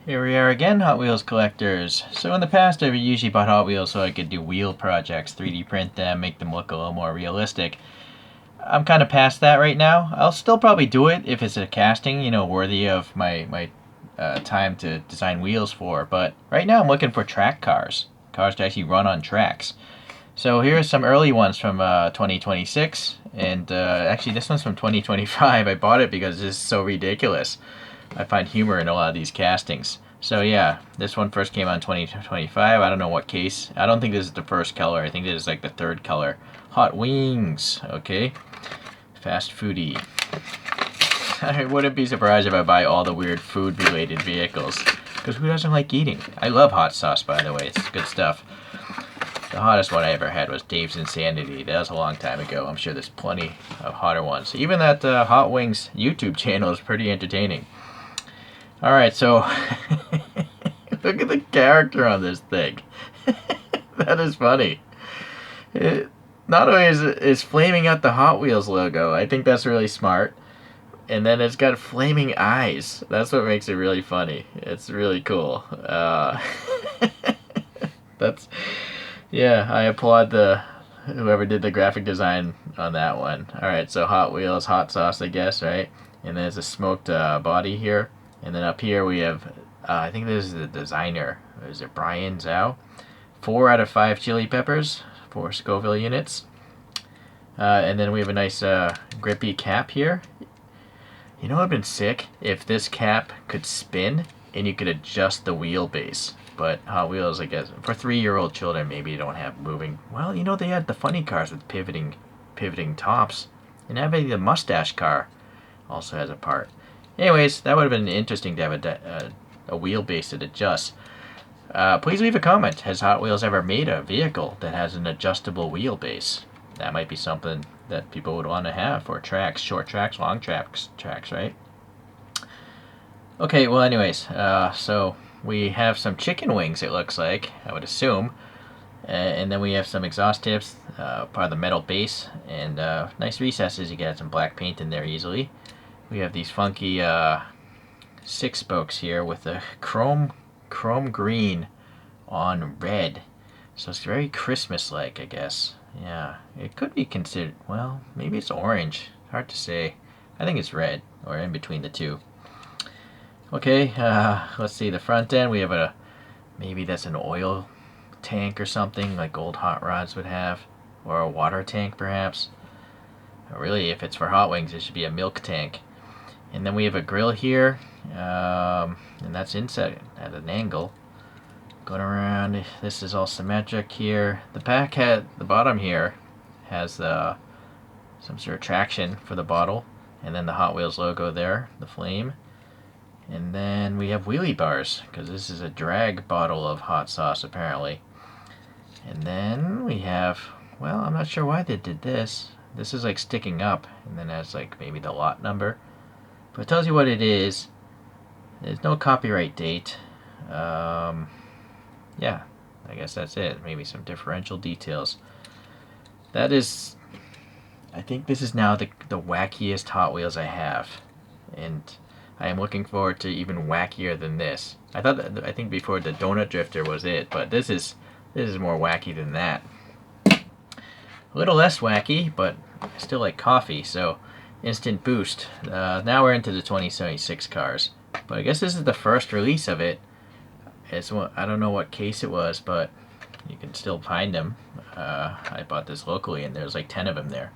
Here we are again, Hot Wheels collectors. So in the past, I usually bought Hot Wheels so I could do wheel projects, 3D print them, make them look a little more realistic. I'm kind of past that right now. I'll still probably do it if it's a casting, worthy of my time to design wheels for. But right now, I'm looking for track cars, cars to actually run on tracks. So here's some early ones from 2026, and actually this one's from 2025. I bought it because it's so ridiculous. I find humor in a lot of these castings. So yeah, this one first came out in 2025. I don't know what case. I don't think this is the first color. I think this is like the third color. Hot Weengs, okay? Fast foodie. I wouldn't be surprised if I buy all the weird food-related vehicles. Because who doesn't like eating? I love hot sauce, by the way. It's good stuff. The hottest one I ever had was Dave's Insanity. That was a long time ago. I'm sure there's plenty of hotter ones. Even that Hot Wings YouTube channel is pretty entertaining. Alright, so look at the character on this thing. That is funny. Not only is flaming out the Hot Wheels logo, I think that's really smart. And then it's got flaming eyes. That's what makes it really funny. It's really cool. Yeah, I applaud whoever did the graphic design on that one. Alright, so Hot Wheels, hot sauce, I guess, right? And then there's a smoked body here. And then up here we have, I think this is the designer. Is it Brian Zhao? 4 out of 5 chili peppers, 4 Scoville units. And then we have a nice grippy cap here. You know what would have been sick? If this cap could spin and you could adjust the wheelbase. But Hot Wheels, I guess, for 3-year-old children, maybe you don't have moving. Well, they had the funny cars with pivoting tops. And having the mustache car also has a part. Anyways, that would have been interesting to have a wheelbase that adjusts. Please leave a comment. Has Hot Wheels ever made a vehicle that has an adjustable wheelbase? That might be something that people would want to have for tracks, short tracks, long tracks, right? Okay, well anyways, so we have some chicken wings, it looks like, I would assume. And then we have some exhaust tips, part of the metal base, and nice recesses. You get some black paint in there easily. We have these funky 6 spokes here with a chrome green on red. So it's very Christmas-like, I guess. Yeah, it could be considered, well, maybe it's orange. Hard to say. I think it's red, or in between the two. Okay, let's see, the front end, we have maybe that's an oil tank or something, like old hot rods would have, or a water tank perhaps. Really, if it's for Hot Wings, it should be a milk tank. And then we have a grill here, and that's inside at an angle. Going around, this is all symmetric here. The bottom here has some sort of traction for the bottle, and then the Hot Wheels logo there, the flame. And then we have wheelie bars, because this is a drag bottle of hot sauce apparently. And then we have, well, I'm not sure why they did this. This is like sticking up, and then that's like maybe the lot number. But it tells you what it is. There's no copyright date. Yeah, I guess that's it. Maybe some differential details. That is, I think this is now the wackiest Hot Wheels I have. And I am looking forward to even wackier than this. I think before the Donut Drifter was it, but this is more wacky than that. A little less wacky, but I still like coffee, so instant boost. Now we're into the 2076 cars, but I guess this is the first release of it. I don't know what case it was, but you can still find them. I bought this locally, and there's like 10 of them there.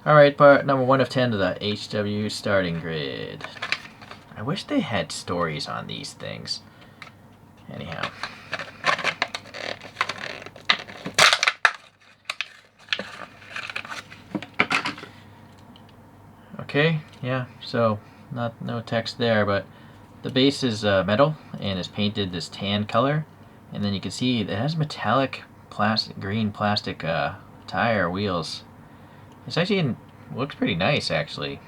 Alright, part number 1 of 10 of the HW starting grid. I wish they had stories on these things. Anyhow. Okay, yeah, so no text there, but the base is metal and is painted this tan color, and then you can see it has metallic green plastic tire wheels. It's actually looks pretty nice actually.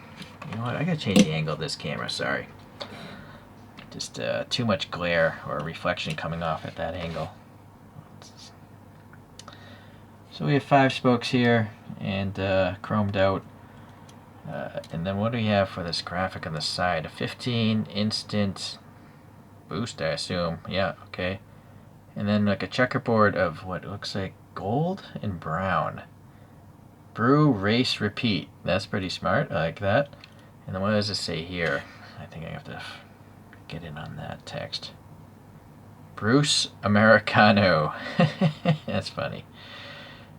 You know what? I gotta change the angle of this camera. Sorry, just too much glare or reflection coming off at that angle. So we have 5 spokes here and chromed out. And then what do we have for this graphic on the side? A 15 instant boost, I assume. Yeah, okay. And then like a checkerboard of what looks like gold and brown. Brew, race, repeat. That's pretty smart. I like that. And then what does it say here? I think I have to get in on that text. Bruce Americano. That's funny.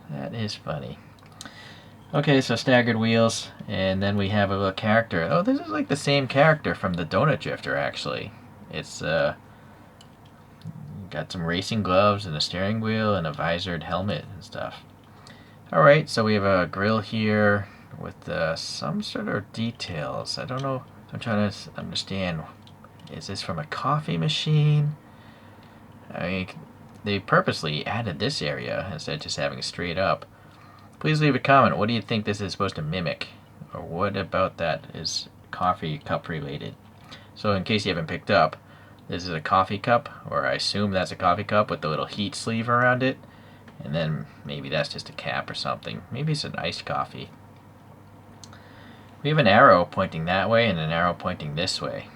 That is funny. Okay, so staggered wheels, and then we have a little character. Oh, this is like the same character from the Donut Drifter, actually. It's got some racing gloves and a steering wheel and a visored helmet and stuff. Alright, so we have a grill here with some sort of details. I don't know. I'm trying to understand. Is this from a coffee machine? I mean, they purposely added this area instead of just having it straight up. Please leave a comment. What do you think this is supposed to mimic? Or what about that is coffee cup related? So in case you haven't picked up, this is a coffee cup, or I assume that's a coffee cup with the little heat sleeve around it. And then maybe that's just a cap or something. Maybe it's an iced coffee. We have an arrow pointing that way and an arrow pointing this way.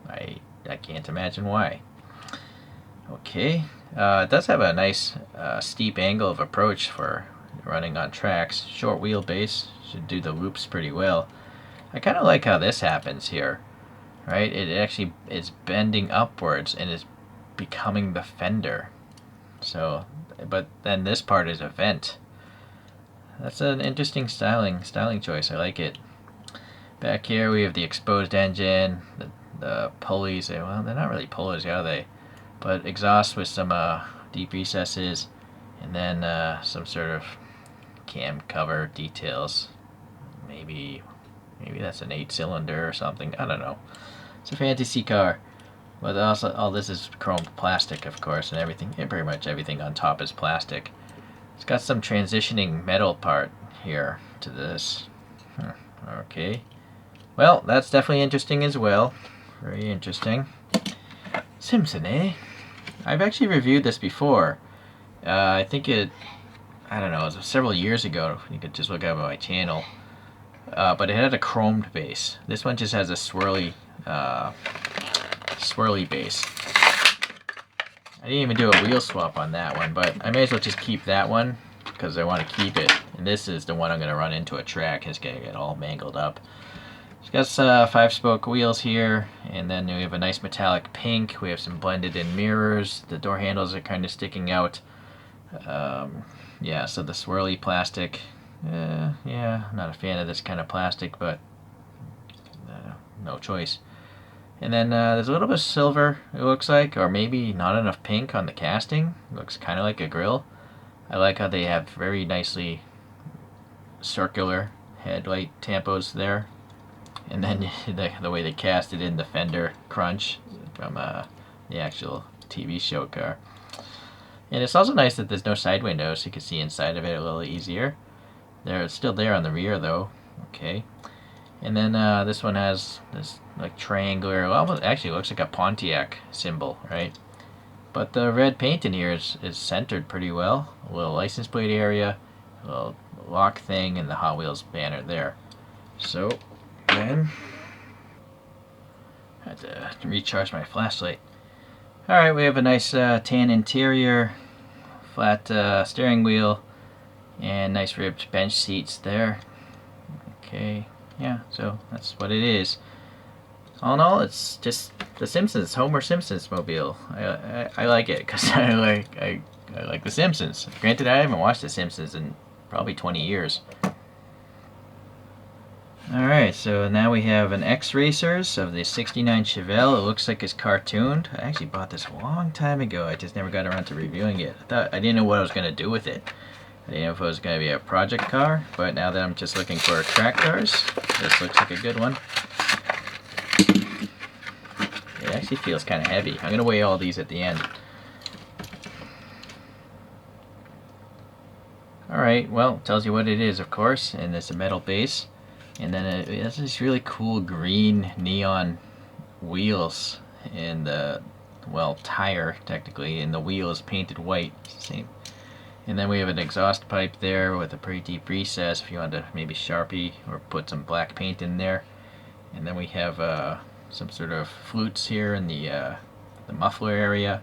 I can't imagine why. Okay. It does have a nice steep angle of approach for running on tracks. Short wheelbase. Should do the loops pretty well. I kind of like how this happens here. Right? It actually is bending upwards and is becoming the fender. So, but then this part is a vent. That's an interesting styling choice. I like it. Back here we have the exposed engine, the pulleys. Well, they're not really pulleys, are they? But exhaust with some deep recesses, and then some sort of cam cover details. Maybe that's an 8-cylinder or something. I don't know. It's a fantasy car. But also, all this is chromed plastic, of course, and everything. Yeah, pretty much everything on top is plastic. It's got some transitioning metal part here to this. Okay. Well, that's definitely interesting as well. Very interesting. Simpson, eh? I've actually reviewed this before. I think I don't know, it was several years ago. You could just look up on my channel. But it had a chromed base. This one just has a swirly base. I didn't even do a wheel swap on that one, but I may as well just keep that one because I want to keep it. And this is the one I'm going to run into a track. It's going to get all mangled up. It's got 5-spoke wheels here, and then we have a nice metallic pink. We have some blended in mirrors. The door handles are kind of sticking out. Yeah, so the swirly plastic. Yeah, I'm not a fan of this kind of plastic, but no choice. And then there's a little bit of silver, it looks like, or maybe not enough pink on the casting. It looks kind of like a grill. I like how they have very nicely circular headlight tampos there. And then the way they cast it in the fender crunch from the actual TV show car. And it's also nice that there's no side windows, so you can see inside of it a little easier. It's still there on the rear though. Okay. And then this one has this like triangular, almost actually looks like a Pontiac symbol, right? But the red paint in here is centered pretty well. A little license plate area, a little lock thing, and the Hot Wheels banner there. So, then, I had to recharge my flashlight. Alright, we have a nice tan interior, flat steering wheel, and nice ribbed bench seats there. Okay. Yeah, so that's what it is. All in all, it's just the Simpsons, Homer Simpson's mobile. I like it because I like the Simpsons. Granted, I haven't watched the Simpsons in probably 20 years. Alright, so now we have an X-Racers of the '69 Chevelle. It looks like it's cartooned. I actually bought this a long time ago. I just never got around to reviewing it. I didn't know what I was going to do with it. I didn't know if it was going to be a project car, but now that I'm just looking for track cars, this looks like a good one. It actually feels kind of heavy. I'm going to weigh all these at the end. Alright, well, tells you what it is, of course, and it's a metal base. And then it has these really cool green neon wheels, and the, well, tire, technically, and the wheel is painted white. Same. And then we have an exhaust pipe there with a pretty deep recess if you want to maybe Sharpie or put some black paint in there. And then we have some sort of flutes here in the muffler area.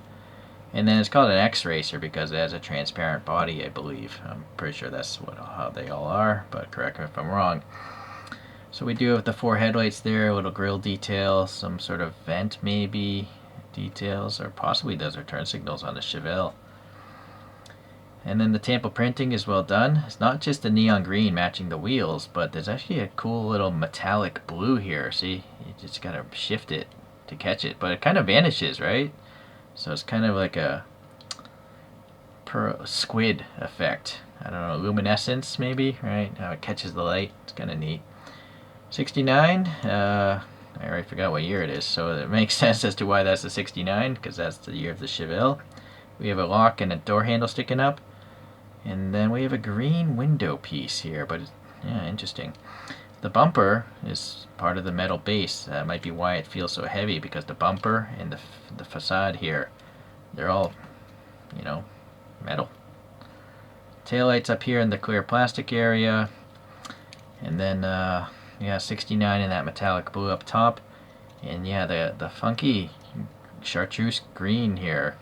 And then it's called an X-Racer because it has a transparent body, I believe. I'm pretty sure that's how they all are, but correct me if I'm wrong. So we do have the 4 headlights there, a little grille detail, some sort of vent maybe details, or possibly those are turn signals on the Chevelle. And then the Tampa printing is well done. It's not just the neon green matching the wheels, but there's actually a cool little metallic blue here. See, you just gotta shift it to catch it, but it kind of vanishes, right? So it's kind of like a squid effect. I don't know, luminescence maybe, right? How it catches the light. It's kind of neat. 69, I already forgot what year it is, so it makes sense as to why that's the 69, because that's the year of the Chevelle. We have a lock and a door handle sticking up. And then we have a green window piece here, but yeah, interesting. The bumper is part of the metal base. That might be why it feels so heavy, because the bumper and the facade here, they're all, you know, metal. Taillights up here in the clear plastic area. And then, yeah, 69 in that metallic blue up top. And yeah, the funky chartreuse green here,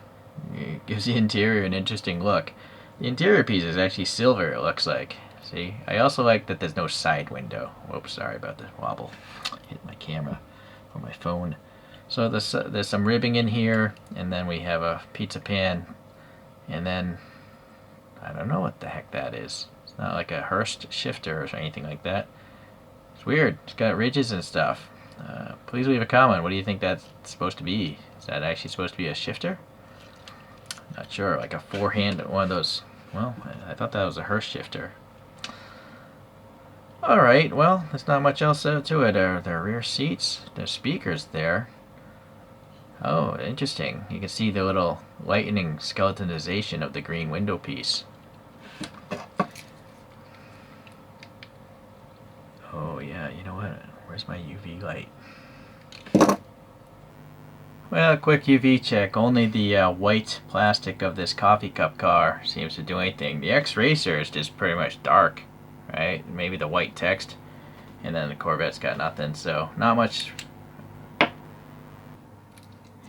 it gives the interior an interesting look. The interior piece is actually silver, it looks like. See? I also like that there's no side window. Whoops, sorry about the wobble. Hit my camera or my phone. So there's some ribbing in here, and then we have a pizza pan, and then I don't know what the heck that is. It's not like a Hurst shifter or anything like that. It's weird. It's got ridges and stuff. Please leave a comment. What do you think that's supposed to be? Is that actually supposed to be a shifter? Not sure, like a 4-hand, one of those. Well, I thought that was a Hurst shifter. Alright, well, there's not much else to it. There are rear seats, there's speakers there. Oh, interesting. You can see the little lightning skeletonization of the green window piece. Oh yeah, you know what? Where's my UV light? Well, quick UV check. Only the white plastic of this coffee cup car seems to do anything. The X-Racer is just pretty much dark, right? Maybe the white text. And then the Corvette's got nothing, so not much.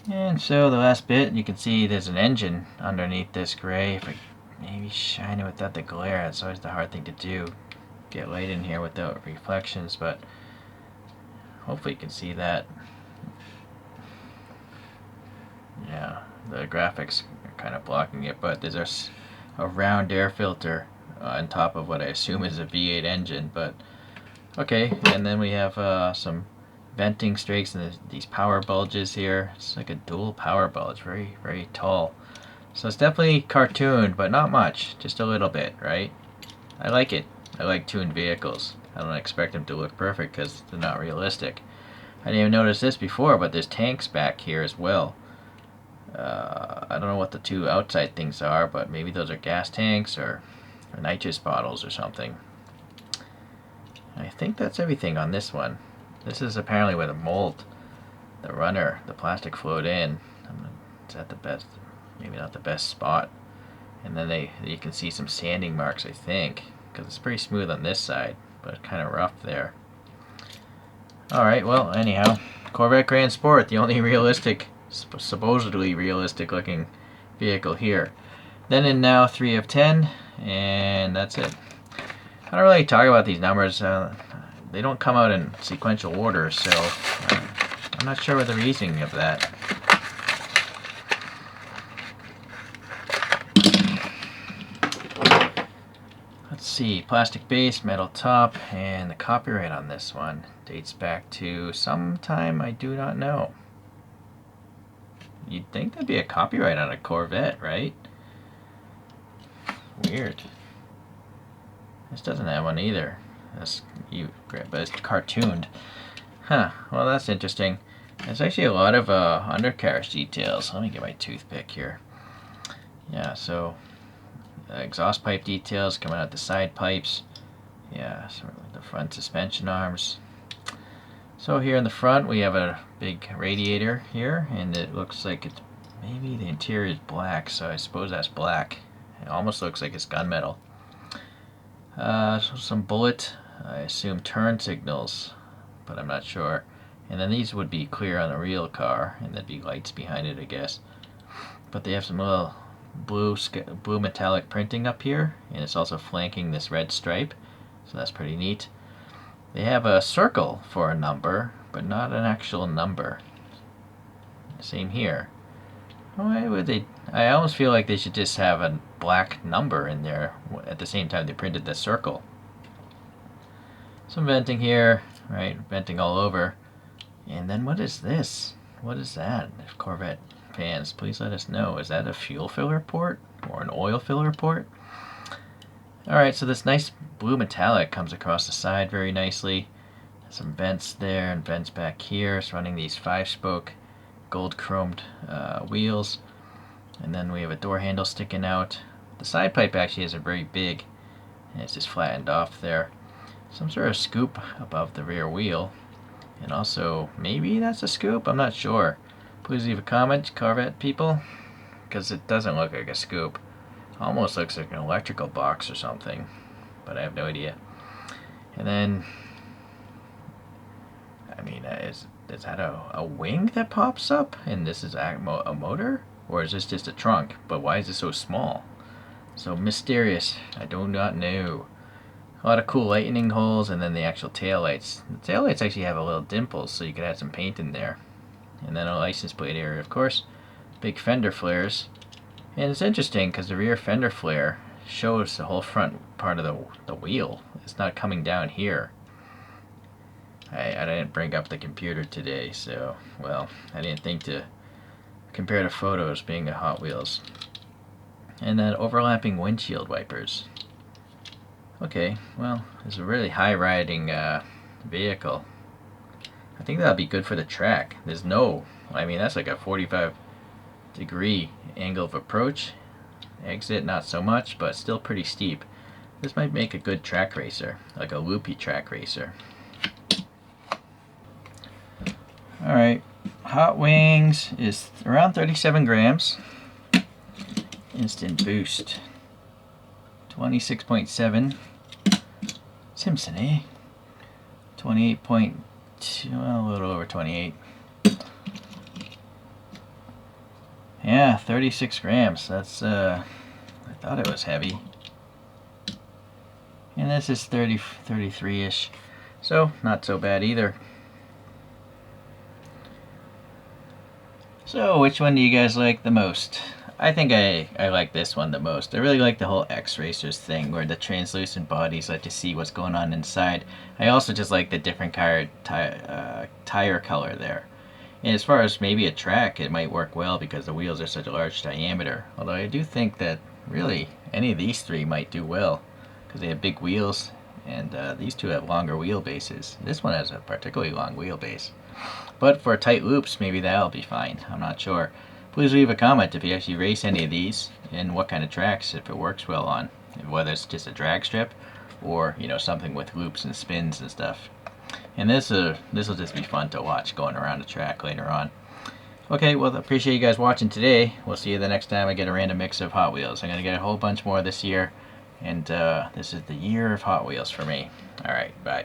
And so the last bit, you can see there's an engine underneath this gray. If I maybe shine it without the glare, it's always the hard thing to do. Get light in here without reflections, but hopefully you can see that. Yeah, the graphics are kind of blocking it, but there's a round air filter on top of what I assume is a V8 engine, but okay. And then we have some venting strakes and these power bulges here. It's like a dual power bulge, very, very tall. So it's definitely cartooned, but not much, just a little bit, right? I like it. I like tuned vehicles. I don't expect them to look perfect because they're not realistic. I didn't even notice this before, but there's tanks back here as well. I don't know what the two outside things are, but maybe those are gas tanks or nitrous bottles or something. I think that's everything on this one. This is apparently where the mold, the runner, the plastic flowed in. Is that the best? Maybe not the best spot. And then you can see some sanding marks, I think, because it's pretty smooth on this side, but kind of rough there. Alright, well, anyhow, Corvette Grand Sport, the only realistic, supposedly realistic looking vehicle here. Then and now 3 of 10, and that's it. I don't really talk about these numbers. They don't come out in sequential order, so I'm not sure what the reasoning of that. Let's see, plastic base, metal top, and the copyright on this one dates back to sometime I do not know. You'd think there'd be a copyright on a Corvette, right? Weird. This doesn't have one either. But it's cartooned. Huh, well that's interesting. There's actually a lot of undercarriage details. Let me get my toothpick here. Yeah, so exhaust pipe details coming out the side pipes. Yeah, sort of the front suspension arms. So here in the front we have a big radiator here, and it looks like it's maybe the interior is black, so I suppose that's black. It almost looks like it's gunmetal. So some bullet, I assume turn signals, but I'm not sure. And then these would be clear on a real car, and there'd be lights behind it, I guess. But they have some little blue metallic printing up here, and it's also flanking this red stripe, so that's pretty neat. They have a circle for a number, but not an actual number. Same here. Why would they? I almost feel like they should just have a black number in there at the same time they printed the circle. Some venting here, right? Venting all over. And then what is this? What is that? If Corvette fans, please let us know. Is that a fuel filler port or an oil filler port? Alright, so this nice blue metallic comes across the side very nicely. Some vents there and vents back here. It's running these 5-spoke gold chromed wheels. And then we have a door handle sticking out. The side pipe actually is a very big, and it's just flattened off there. Some sort of scoop above the rear wheel. And also, maybe that's a scoop? I'm not sure. Please leave a comment, Corvette people, because it doesn't look like a scoop. Almost looks like an electrical box or something, but I have no idea. And then, I mean, is that a wing that pops up? And this is a motor? Or is this just a trunk? But why is it so small? So mysterious. I do not know. A lot of cool lightning holes, and then the actual taillights. The taillights actually have a little dimples, so you could add some paint in there. And then a license plate area, of course. Big fender flares. And it's interesting because the rear fender flare shows the whole front part of the wheel. It's not coming down here. I didn't bring up the computer today, so, well, I didn't think to compare the photos being a Hot Wheels. And then overlapping windshield wipers. Okay, well, it's a really high-riding vehicle. I think that'll be good for the track. There's no, I mean, that's like a 45-degree angle of approach. Exit, not so much, but still pretty steep. This might make a good track racer, like a loopy track racer. Alright, Hot Wings is around 37 grams. Instant boost. 26.7. Simpson, eh? 28.2, well, a little over 28. Yeah, 36 grams. That's, I thought it was heavy. And this is 33-ish. So, not so bad either. So, which one do you guys like the most? I think I like this one the most. I really like the whole X-Racers thing where the translucent bodies let you see what's going on inside. I also just like the different tire color there. And as far as maybe a track, it might work well because the wheels are such a large diameter. Although I do think that really any of these three might do well because they have big wheels, and these two have longer wheelbases. This one has a particularly long wheelbase. But for tight loops, maybe that'll be fine. I'm not sure. Please leave a comment if you actually race any of these and what kind of tracks, if it works well on. Whether it's just a drag strip or, you know, something with loops and spins and stuff. And this will just be fun to watch going around the track later on. Okay, well, appreciate you guys watching today. We'll see you the next time I get a random mix of Hot Wheels. I'm going to get a whole bunch more this year. And this is the year of Hot Wheels for me. Alright, bye.